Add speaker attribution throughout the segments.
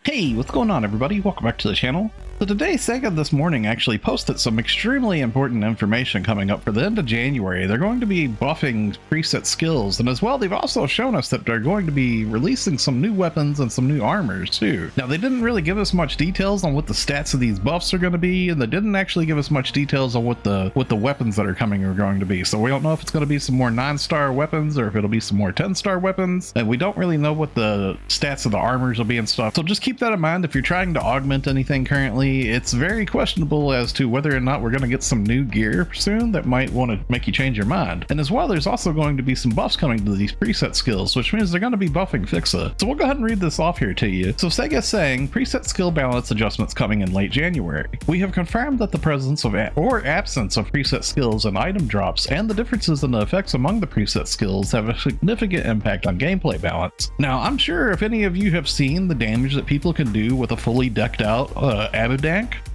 Speaker 1: Hey, what's going on everybody? Welcome back to the channel. So today, SEGA this morning actually posted some extremely important information coming up for the end of January. They're going to be buffing preset skills, and as well, they've also shown us that they're going to be releasing some new weapons and some new armors too. Now, they didn't really give us much details on what the stats of these buffs are going to be, and they didn't actually give us much details on what the weapons that are coming are going to be. So we don't know if it's going to be some more 9-star weapons or if it'll be some more 10-star weapons, and we don't really know what the stats of the armors will be and stuff. So just keep that in mind if you're trying to augment anything currently. It's very questionable as to whether or not we're going to get some new gear soon that might want to make you change your mind. And as well, there's also going to be some buffs coming to these preset skills, which means they're going to be buffing Fixa. So we'll go ahead and read this off here to you. So SEGA's saying preset skill balance adjustments coming in late January. We have confirmed that the presence of or absence of preset skills and item drops and the differences in the effects among the preset skills have a significant impact on gameplay balance. Now, I'm sure if any of you have seen the damage that people can do with a fully decked out Abadank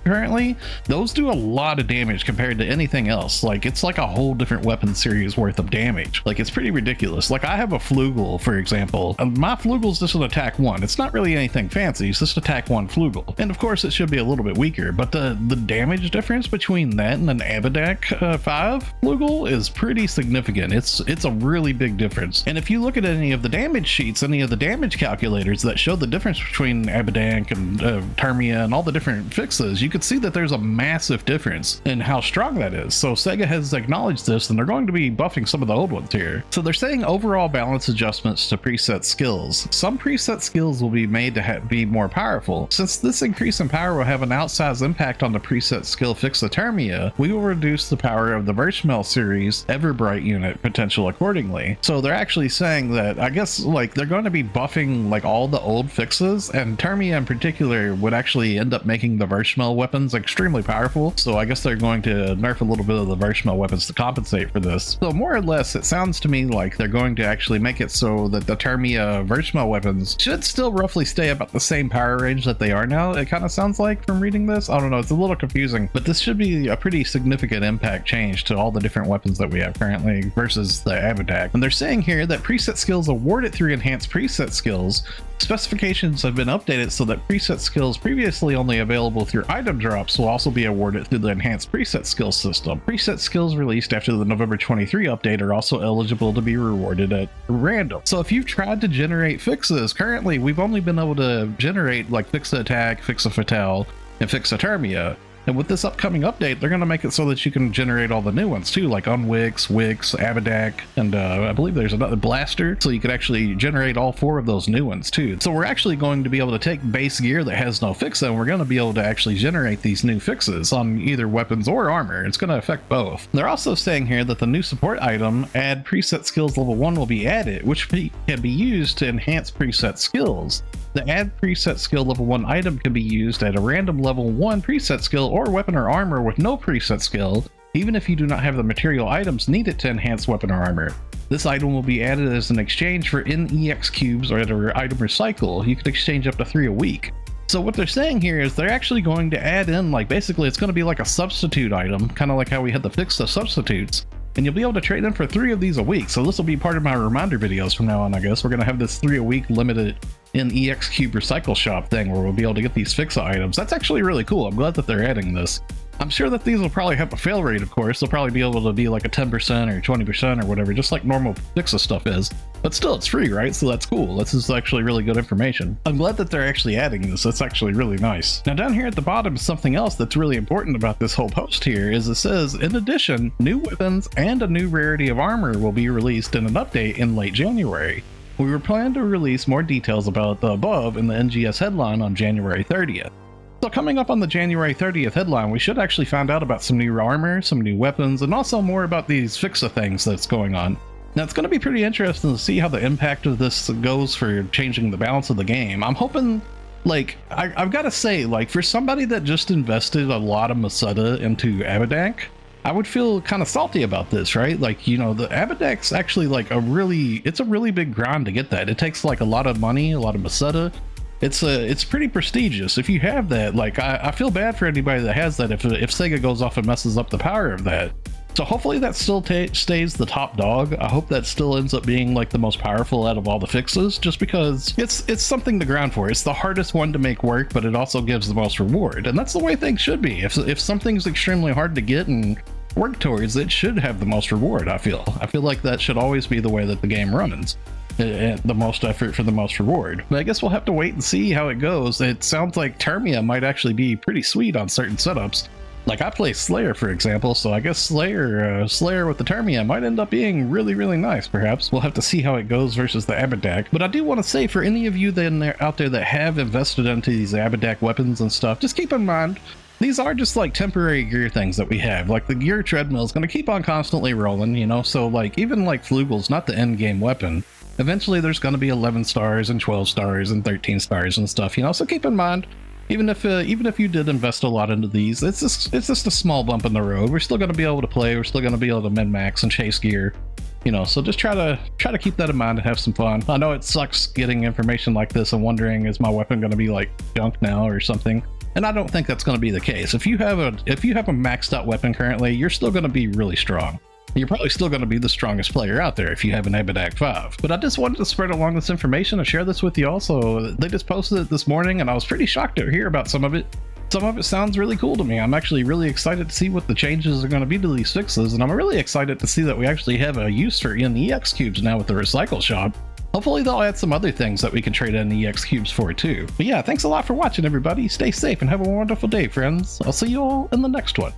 Speaker 1: currently, those do a lot of damage compared to anything else. Like, it's like a whole different weapon series worth of damage. Like, it's pretty ridiculous. Like, I have a Flugel, for example. My Flugel's just an attack 1. It's not really anything fancy. It's just attack 1 Flugel. And of course, it should be a little bit weaker, but the damage difference between that and an Abadank 5 Flugel is pretty significant. It's a really big difference. And if you look at any of the damage sheets, any of the damage calculators that show the difference between Abadank and Termia and all the different fixes, you could see that there's a massive difference in how strong that is. So SEGA has acknowledged this, and they're going to be buffing some of the old ones here. So they're saying overall balance adjustments to preset skills. Some preset skills will be made to be more powerful. Since this increase in power will have an outsized impact on the preset skill Fixa Termia, we will reduce the power of the Verschmelz series Everbright unit potential accordingly. So they're actually saying that, I guess, like, they're going to be buffing like all the old fixes, and Termia in particular would actually end up making the Verschmelz weapons extremely powerful. So I guess they're going to nerf a little bit of the Verschmelz weapons to compensate for this. So more or less, it sounds to me like they're going to actually make it so that the Termia Verschmelz weapons should still roughly stay about the same power range that they are now. It kind of sounds like from reading this. I don't know, it's a little confusing, but this should be a pretty significant impact change to all the different weapons that we have currently versus the Abadank. And they're saying here that preset skills awarded through enhanced preset skills specifications have been updated so that preset skills previously only available through item drops will also be awarded through the enhanced preset skills system. Preset skills released after the November 23 update are also eligible to be rewarded at random. So if you've tried to generate fixes, currently we've only been able to generate like Fixa Attack, Fixa Fatale, and Fixa Termia. And with this upcoming update, they're going to make it so that you can generate all the new ones too, like Unwix, Wix, Abadank, and I believe there's another Blaster. So you could actually generate all 4 of those new ones too. So we're actually going to be able to take base gear that has no Fixa, and we're going to be able to actually generate these new fixes on either weapons or armor. It's going to affect both. They're also saying here that the new support item, Add Preset Skills Level 1, will be added, which can be used to enhance preset skills. The Add Preset Skill Level 1 item can be used at a random Level 1 preset skill or weapon or armor with no preset skill, even if you do not have the material items needed to enhance weapon or armor. This item will be added as an exchange for NEX cubes or at an item recycle. You can exchange up to 3 a week. So what they're saying here is they're actually going to add in, like, basically it's going to be like a substitute item, kind of like how we had the Fixa substitutes. And you'll be able to trade in for 3 of these a week. So this will be part of my reminder videos from now on, I guess. We're going to have this 3 a week limited in EX Cube Recycle Shop thing where we'll be able to get these Fixa items. That's actually really cool. I'm glad that they're adding this. I'm sure that these will probably have a fail rate, of course. They'll probably be able to be like a 10% or 20% or whatever, just like normal Fixa stuff is. But still, it's free, right? So that's cool. This is actually really good information. I'm glad that they're actually adding this. That's actually really nice. Now down here at the bottom, something else that's really important about this whole post here is it says, in addition, new weapons and a new rarity of armor will be released in an update in late January. We were planning to release more details about the above in the NGS headline on January 30th. So coming up on the January 30th headline, we should actually find out about some new armor, some new weapons, and also more about these Fixa things that's going on. Now it's going to be pretty interesting to see how the impact of this goes for changing the balance of the game. I'm hoping, like, I've got to say, like, for somebody that just invested a lot of Masada into Abadank, I would feel kind of salty about this, right? Like, you know, the Abadank's actually like it's a really big grind to get that. It takes like a lot of money, a lot of Masada. It's pretty prestigious. If you have that, like, I feel bad for anybody that has that if SEGA goes off and messes up the power of that. So hopefully that still stays the top dog. I hope that still ends up being like the most powerful out of all the fixes, just because it's something to ground for. It's the hardest one to make work, but it also gives the most reward, and that's the way things should be. If something's extremely hard to get and work towards, it should have the most reward. I feel like that should always be the way that the game runs. The most effort for the most reward. But I guess we'll have to wait and see how it goes. It sounds like Termia might actually be pretty sweet on certain setups. Like I play Slayer, for example, so I guess Slayer with the Termia might end up being really, really nice, perhaps. We'll have to see how it goes versus the Abadak. But I do want to say, for any of you out there that have invested into these Abadak weapons and stuff, just keep in mind, these are just like temporary gear things that we have. Like the gear treadmill is going to keep on constantly rolling, you know? So like, even like Flugel's not the end game weapon. Eventually there's going to be 11 stars and 12 stars and 13 stars and stuff, you know? So keep in mind, even if you did invest a lot into these, it's just a small bump in the road. We're still going to be able to play. We're still going to be able to min-max and chase gear, you know. So just try to keep that in mind and have some fun. I know it sucks getting information like this and wondering, is my weapon going to be like junk now or something? And I don't think that's going to be the case. If you have a maxed out weapon currently, you're still going to be really strong. You're probably still going to be the strongest player out there if you have an Abadak 5. But I just wanted to spread along this information and share this with you all. So they just posted it this morning, and I was pretty shocked to hear about some of it. Some of it sounds really cool to me. I'm actually really excited to see what the changes are going to be to these fixes, and I'm really excited to see that we actually have a use for EX cubes now with the recycle shop. Hopefully they'll add some other things that we can trade in EX cubes for too. But yeah, thanks a lot for watching, everybody. Stay safe and have a wonderful day, friends. I'll see you all in the next one.